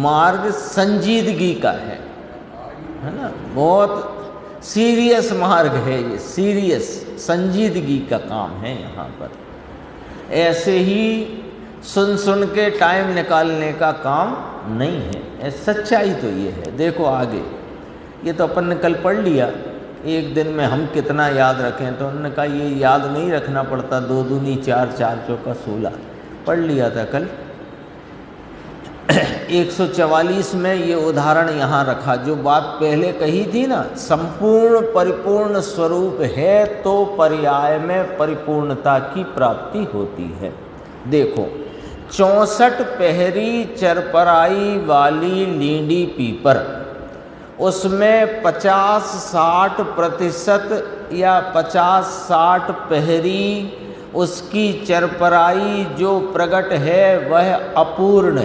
मार्ग संजीदगी का है ना, बहुत सीरियस मार्ग है ये, सीरियस संजीदगी का काम है यहाँ पर। ऐसे ही सुन सुन के टाइम निकालने का काम नहीं है। सच्चाई तो ये है। देखो आगे, ये तो अपन ने कल पढ़ लिया, एक दिन में हम कितना याद रखें, तो उन्होंने कहा ये याद नहीं रखना पड़ता, 2 दूनी 4, 4 चौका 16 पढ़ लिया था कल। 144 में ये उदाहरण यहाँ रखा, जो बात पहले कही थी ना, संपूर्ण परिपूर्ण स्वरूप है तो पर्याय में परिपूर्णता की प्राप्ति होती है। देखो 64 पहरी चरपराई वाली लींडी पीपर, उसमें 50-60% या 50-60 पहरी उसकी चरपराई जो प्रकट है वह अपूर्ण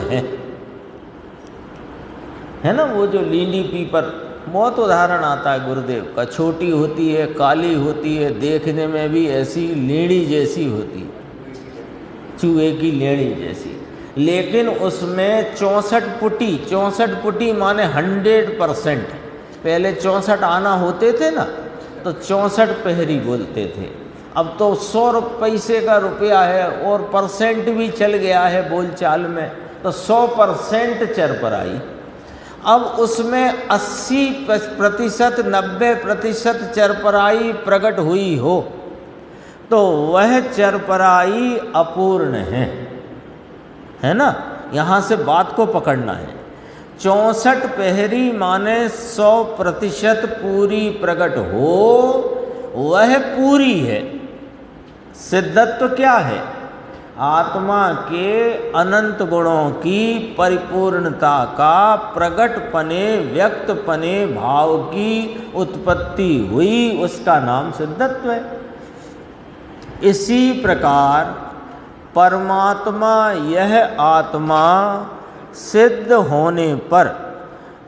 है ना। वो जो लींडी पीपर, बहुत उदाहरण आता है गुरुदेव का, छोटी होती है, काली होती है, देखने में भी ऐसी लेड़ी जैसी होती है, चूहे की लेड़ी जैसी, लेकिन उसमें 64 पुटी माने 100%। पहले 64 आना होते थे ना, तो 64 पहरी बोलते थे। अब तो 100 पैसे का रुपया है और परसेंट भी चल गया है बोलचाल में, तो 100% चरपराई। अब उसमें 80%, 90% चरपराई प्रकट हुई हो तो वह चरपराई अपूर्ण है ना। यहाँ से बात को पकड़ना है। 64 पहरी माने 100% पूरी प्रकट हो, वह पूरी है। सिद्धत्व क्या है? आत्मा के अनंत गुणों की परिपूर्णता का प्रकट पने, व्यक्त पने भाव की उत्पत्ति हुई, उसका नाम सिद्धत्व है। इसी प्रकार परमात्मा, यह आत्मा सिद्ध होने पर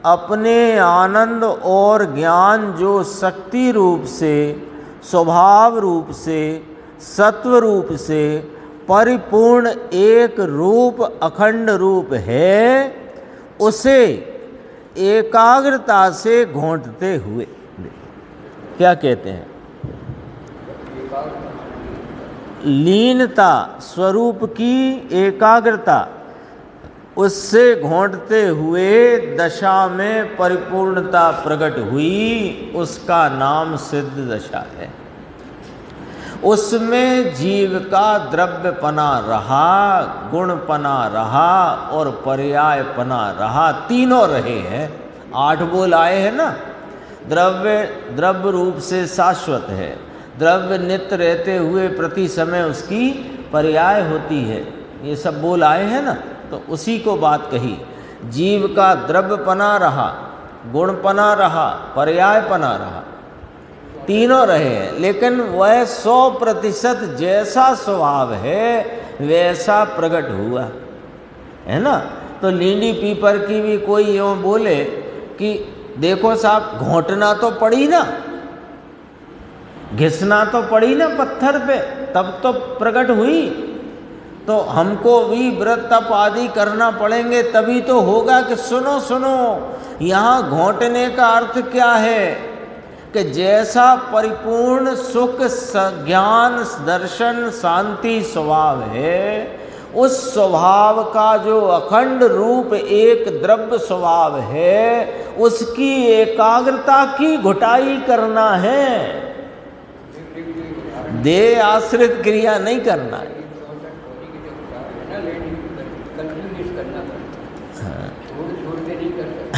अपने आनंद और ज्ञान जो शक्ति रूप से, स्वभाव रूप से, सत्व रूप से परिपूर्ण एक रूप अखंड रूप है, उसे एकाग्रता से घोंटते हुए, क्या कहते हैं, लीनता, स्वरूप की एकाग्रता, उससे घोंटते हुए दशा में परिपूर्णता प्रकट हुई, उसका नाम सिद्ध दशा है। उसमें जीव का द्रव्यपना रहा, गुणपना रहा और पर्यायपना रहा, तीनों रहे हैं। 8 बोल आए हैं ना। द्रव्य रूप से शाश्वत है, द्रव्य नित्य रहते हुए प्रति समय उसकी पर्याय होती है, ये सब बोल आए हैं ना। तो उसी को बात कही, जीव का द्रव्यपना रहा, गुणपना रहा, पर्यायपना रहा, तीनों रहे हैं, लेकिन वह 100% जैसा स्वभाव है वैसा प्रकट हुआ। है ना। तो लींडी पीपर की भी कोई यूँ बोले कि देखो साहब घोंटना तो पड़ी ना, घिसना तो पड़ी ना पत्थर पे, तब तो प्रकट हुई। तो हमको भी व्रत तप आदि करना पड़ेंगे तभी तो होगा। कि सुनो सुनो, यहाँ घोंटने का अर्थ क्या है कि जैसा परिपूर्ण सुख ज्ञान दर्शन शांति स्वभाव है, उस स्वभाव का जो अखंड रूप एक द्रव्य स्वभाव है, उसकी एकाग्रता की घुटाई करना है, देह आश्रित क्रिया नहीं करना है।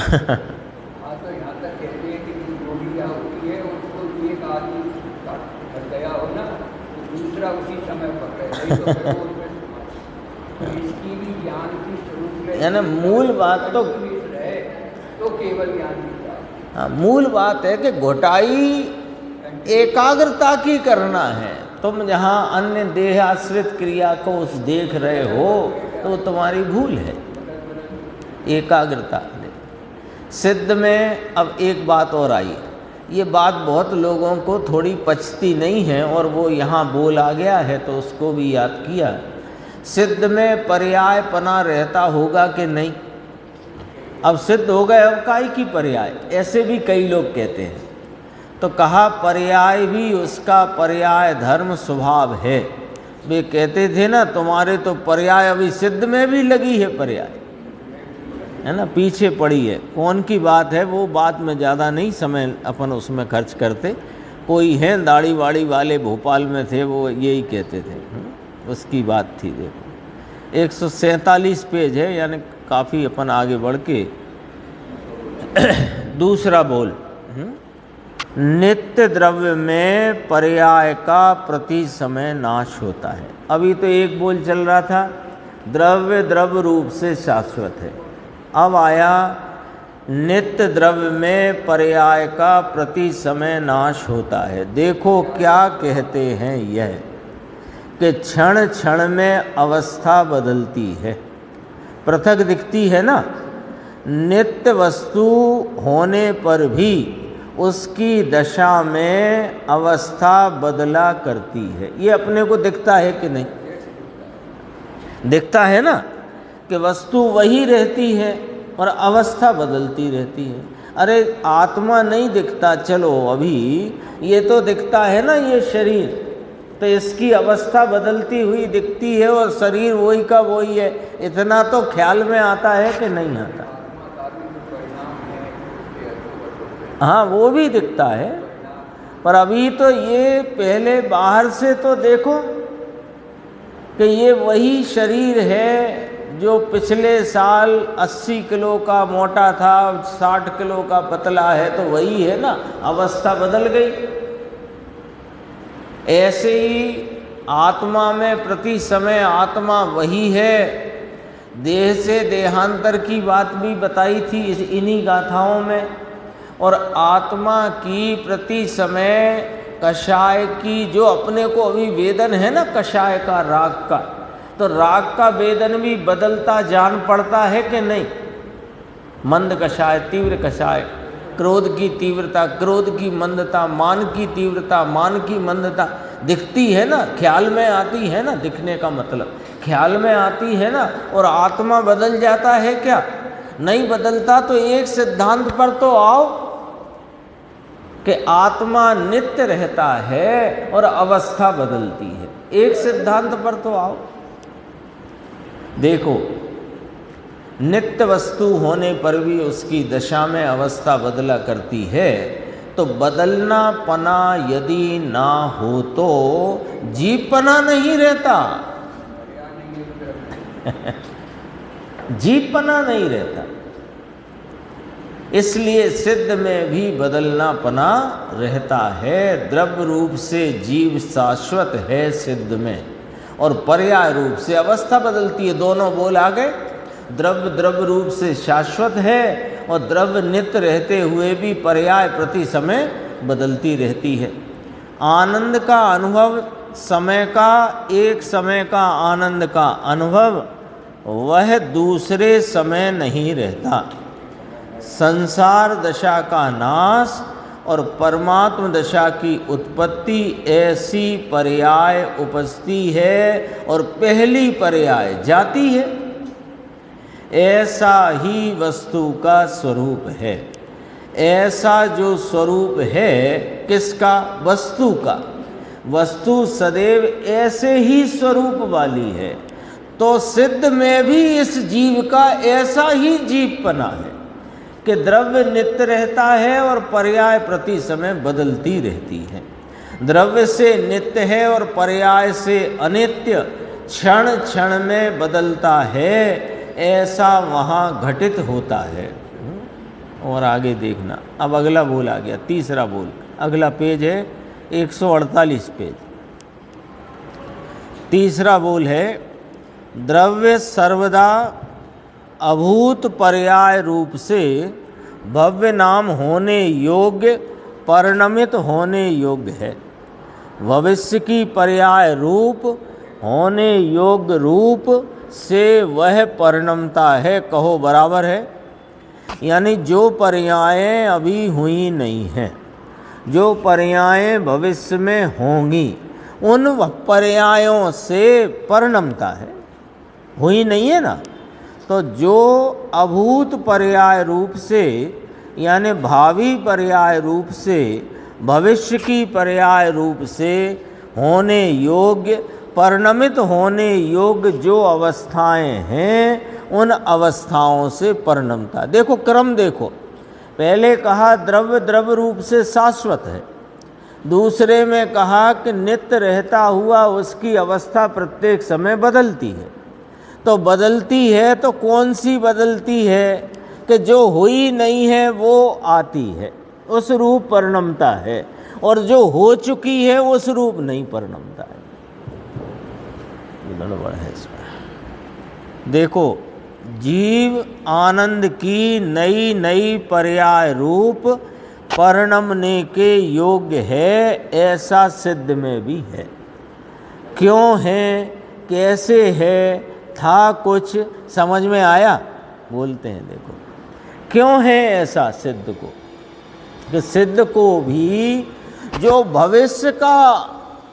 हाँ, तो यहाँ तक कहते हैं कि गोली क्या होती है, उसको एक आदमी फट गया हो ना, तो दूसरा उसी समय पकड़े, तो इसकी भी ज्ञान की स्वरूप में यानी मूल बात तो रहे तो केवल ज्ञान की। हाँ, मूल बात है कि घुटाई एकाग्रता की करना है। तुम जहाँ अन्य देह आश्रित क्रिया को उस देख रहे हो तो तुम्हारी भूल है, एकाग्रता। सिद्ध में अब एक बात और आई, ये बात बहुत लोगों को थोड़ी पचती नहीं है और वो यहाँ बोल आ गया है तो उसको भी याद किया। सिद्ध में पर्याय पना रहता होगा कि नहीं? अब सिद्ध हो गए, अब काई की पर्याय, ऐसे भी कई लोग कहते हैं। तो कहा पर्याय भी उसका पर्याय धर्म स्वभाव है। वे कहते थे ना तुम्हारे तो पर्याय अभी सिद्ध में भी लगी है, पर्याय है ना, पीछे पड़ी है। कौन की बात है वो बात में ज़्यादा नहीं समय अपन उसमें खर्च करते। कोई हैं दाढ़ी वाड़ी वाले भोपाल में थे, वो यही कहते थे, उसकी बात थी। देखो 147 पेज है, यानी काफ़ी अपन आगे बढ़ के दूसरा बोल, नित्य द्रव्य में पर्याय का प्रति समय नाश होता है। अभी तो एक बोल चल रहा था द्रव्य द्रव्य रूप से शाश्वत है, अब आया नित्य द्रव्य में पर्याय का प्रति समय नाश होता है। देखो क्या कहते हैं यह कि क्षण क्षण में अवस्था बदलती है, पृथक दिखती है ना। नित्य वस्तु होने पर भी उसकी दशा में अवस्था बदला करती है। ये अपने को दिखता है कि नहीं? दिखता है ना कि वस्तु वही रहती है और अवस्था बदलती रहती है। अरे आत्मा नहीं दिखता, चलो अभी ये तो दिखता है ना, ये शरीर, तो इसकी अवस्था बदलती हुई दिखती है और शरीर वही का वही है। इतना तो ख्याल में आता है कि नहीं आता? हाँ, वो भी दिखता है, पर अभी तो ये पहले बाहर से तो देखो कि ये वही शरीर है जो पिछले साल 80 किलो का मोटा था, 60 किलो का पतला है, तो वही है ना, अवस्था बदल गई। ऐसे ही आत्मा में प्रति समय आत्मा वही है। देह से देहांतर की बात भी बताई थी इन्हीं गाथाओं में। और आत्मा की प्रति समय कषाय की, जो अपने को अभी वेदन है ना कषाय का, राग का, तो राग का वेदन भी बदलता जान पड़ता है कि नहीं? मंद कषाय, तीव्र कषाय, क्रोध की तीव्रता, क्रोध की मंदता, मान की तीव्रता, मान की मंदता दिखती है ना, ख्याल में आती है ना। दिखने का मतलब ख्याल में आती है ना। और आत्मा बदल जाता है क्या? नहीं बदलता। तो एक सिद्धांत पर तो आओ कि आत्मा नित्य रहता है और अवस्था बदलती है। एक सिद्धांत पर तो आओ। देखो, नित्य वस्तु होने पर भी उसकी दशा में अवस्था बदला करती है। तो बदलना पना यदि ना हो तो जीवपना नहीं रहता। जीवपना नहीं रहता। इसलिए सिद्ध में भी बदलना पना रहता है। द्रव्य रूप से जीव शाश्वत है सिद्ध में, और पर्याय रूप से अवस्था बदलती है। दोनों बोल आ गए। द्रव्य द्रव्य रूप से शाश्वत है और द्रव्य नित्य रहते हुए भी पर्याय प्रति समय बदलती रहती है। आनंद का अनुभव समय का, एक समय का आनंद का अनुभव वह दूसरे समय नहीं रहता। संसार दशा का नाश और परमात्म दशा की उत्पत्ति ऐसी पर्याय उपस्थिति है और पहली पर्याय जाती है। ऐसा ही वस्तु का स्वरूप है। ऐसा जो स्वरूप है किसका? वस्तु का। वस्तु सदैव ऐसे ही स्वरूप वाली है, तो सिद्ध में भी इस जीव का ऐसा ही जीवपना है कि द्रव्य नित्य रहता है और पर्याय प्रति समय बदलती रहती है। द्रव्य से नित्य है और पर्याय से अनित्य क्षण क्षण में बदलता है, ऐसा वहाँ घटित होता है। और आगे देखना, अब अगला बोल आ गया, तीसरा बोल। अगला पेज है 148 पेज। तीसरा बोल है, द्रव्य सर्वदा अभूत पर्याय रूप से भव्य नाम होने योग्य, परिणमित होने योग्य है। भविष्य की पर्याय रूप होने योग्य रूप से वह परिणमता है। कहो बराबर है। यानी जो पर्यायें अभी हुई नहीं हैं, जो पर्यायें भविष्य में होंगी, उन पर्यायों से परिणमता है। हुई नहीं है ना, तो जो अभूत पर्याय रूप से यानी भावी पर्याय रूप से भविष्य की पर्याय रूप से होने योग्य, परिणमित होने योग्य जो अवस्थाएं हैं, उन अवस्थाओं से परिणमता। देखो क्रम देखो, पहले कहा द्रव्य द्रव्य रूप से शाश्वत है, दूसरे में कहा कि नित्य रहता हुआ उसकी अवस्था प्रत्येक समय बदलती है। तो बदलती है तो कौन सी बदलती है? कि जो हुई नहीं है वो आती है, उस रूप परिणमता है, और जो हो चुकी है उस रूप नहीं परिणमता है। गड़बड़ है इसमें। देखो, जीव आनंद की नई नई पर्याय रूप परिणमने के योग्य है, ऐसा सिद्ध में भी है। क्यों है, कैसे है, था कुछ समझ में आया? बोलते हैं देखो, क्यों है ऐसा सिद्ध को? कि सिद्ध को भी जो भविष्य का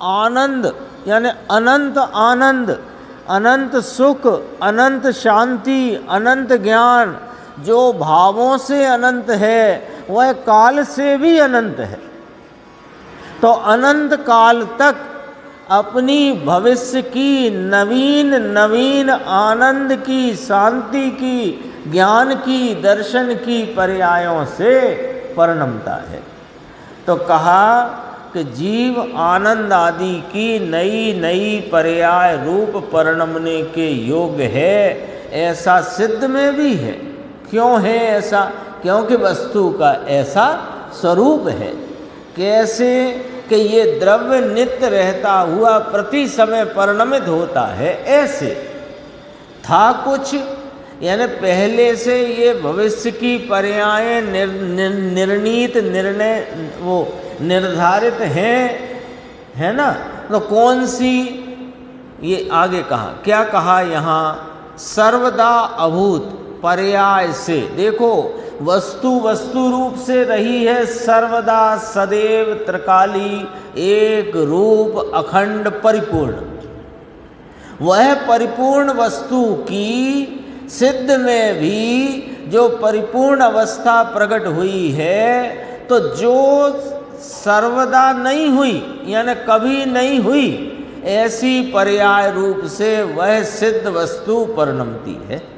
आनंद यानी अनंत आनंद, अनंत सुख, अनंत शांति, अनंत ज्ञान जो भावों से अनंत है, वह काल से भी अनंत है। तो अनंत काल तक अपनी भविष्य की नवीन नवीन आनंद की, शांति की, ज्ञान की, दर्शन की पर्यायों से परिणमता है। तो कहा कि जीव आनंद आदि की नई नई पर्याय रूप परिणमने के योग्य है, ऐसा सिद्ध में भी है। क्यों है ऐसा? क्योंकि वस्तु का ऐसा स्वरूप है। कैसे? कि ये द्रव्य नित्य रहता हुआ प्रति समय परिणमित होता है। ऐसे था कुछ, यानी पहले से ये भविष्य की पर्यायें निर्णीत, निर्णय वो निर्धारित हैं, है ना? तो कौन सी? ये आगे कहा, क्या कहा यहाँ? सर्वदा अभूत पर्याय से। देखो, वस्तु वस्तु रूप से रही है सर्वदा, सदैव, त्रिकाली, एक रूप, अखंड, परिपूर्ण। वह परिपूर्ण वस्तु की सिद्ध में भी जो परिपूर्ण अवस्था प्रकट हुई है, तो जो सर्वदा नहीं हुई यानी कभी नहीं हुई, ऐसी पर्याय रूप से वह सिद्ध वस्तु परिणमती है।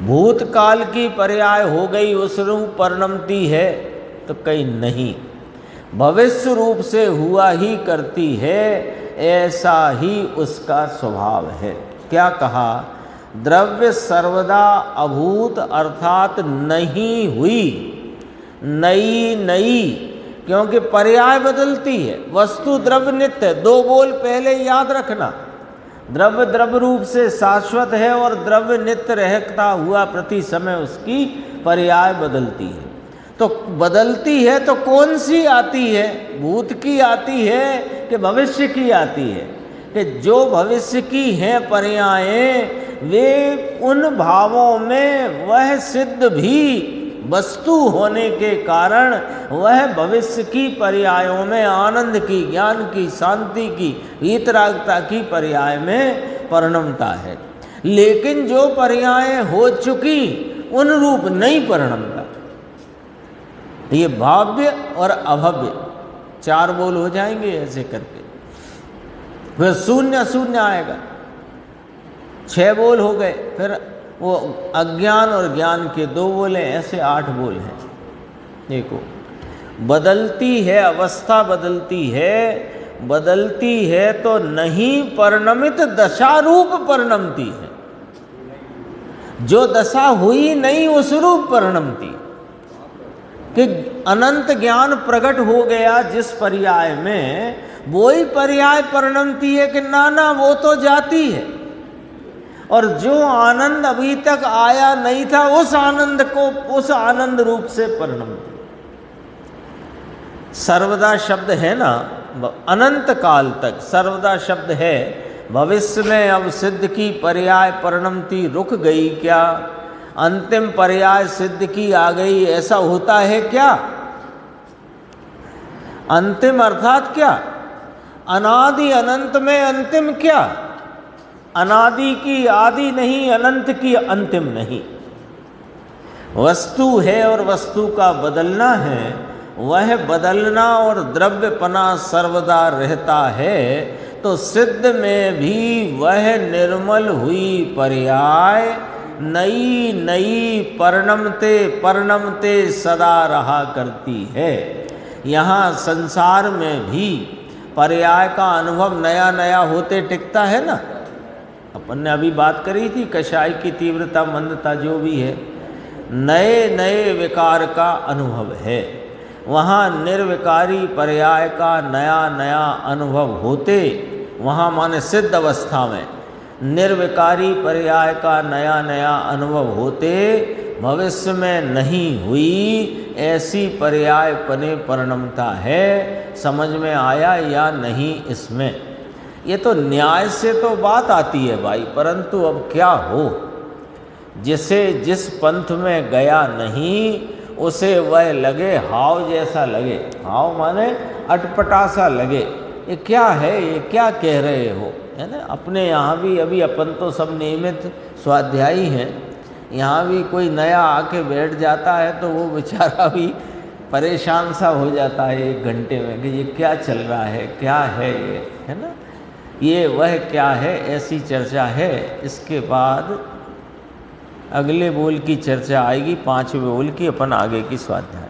भूतकाल की पर्याय हो गई, उस रूप परिणमती है, तो कहीं नहीं, भविष्य रूप से हुआ ही करती है, ऐसा ही उसका स्वभाव है। क्या कहा? द्रव्य सर्वदा अभूत अर्थात नहीं हुई, नई नई, क्योंकि पर्याय बदलती है। वस्तु द्रव्य नित्य है। दो बोल पहले याद रखना, द्रव्य द्रव्य रूप से शाश्वत है और द्रव्य नित्य रहता हुआ प्रति समय उसकी पर्याय बदलती है। तो बदलती है तो कौन सी आती है? भूत की आती है कि भविष्य की आती है? कि जो भविष्य की हैं पर्यायें वे उन भावों में वह सिद्ध भी वस्तु होने के कारण वह भविष्य की पर्यायों में आनंद की, ज्ञान की, शांति की, वीतरागता की पर्याय में परिणमता है। लेकिन जो पर्याय हो चुकी उन रूप नहीं परिणमता। ये भाव्य और अभव्य 4 बोल हो जाएंगे ऐसे करके, फिर शून्य शून्य आएगा, 6 बोल हो गए, फिर वो अज्ञान और ज्ञान के 2 बोले, ऐसे 8 बोल हैं। देखो, बदलती है अवस्था, बदलती है तो नहीं परिणमित दशा रूप परिणमती है। जो दशा हुई नहीं उस रूप परिणमती, कि अनंत ज्ञान प्रकट हो गया जिस पर्याय में, वो ही पर्याय परिणमती है कि ना वो तो जाती है। और जो आनंद अभी तक आया नहीं था उस आनंद को उस आनंद रूप से परिणमती। सर्वदा शब्द है ना, अनंत काल तक सर्वदा शब्द है। भविष्य में अब सिद्ध की पर्याय परिणमती रुक गई क्या? अंतिम पर्याय सिद्ध की आ गई, ऐसा होता है क्या? अंतिम अर्थात क्या? अनादि अनंत में अंतिम क्या? अनादि की आदि नहीं, अनंत की अंतिम नहीं। वस्तु है और वस्तु का बदलना है, वह बदलना और द्रव्यपना सर्वदा रहता है। तो सिद्ध में भी वह निर्मल हुई पर्याय नई नई परिणमते सदा रहा करती है। यहाँ संसार में भी पर्याय का अनुभव नया नया होते टिकता है ना। अपन ने अभी बात करी थी कषाय की तीव्रता मंदता जो भी है, नए नए विकार का अनुभव है। वहाँ निर्विकारी पर्याय का नया नया अनुभव होते, वहाँ माने सिद्ध अवस्था में निर्विकारी पर्याय का नया नया अनुभव होते, भविष्य में नहीं हुई ऐसी पर्याय पने परिणमता है। समझ में आया या नहीं इसमें? ये तो न्याय से तो बात आती है भाई, परंतु अब क्या हो, जिसे जिस पंथ में गया नहीं उसे वह लगे हाव जैसा लगे। हाव माने अटपटा सा लगे, ये क्या है, ये क्या कह रहे हो, है ना। अपने यहाँ भी अभी अपन तो सब नियमित स्वाध्यायी हैं, यहाँ भी कोई नया आके बैठ जाता है तो वो बेचारा भी परेशान सा हो जाता है 1 घंटे में कि ये क्या चल रहा है, क्या है ये, है ना, ये वह क्या है, ऐसी चर्चा है। इसके बाद अगले बोल की चर्चा आएगी, 5वें बोल की, अपन आगे की स्वाध्याय।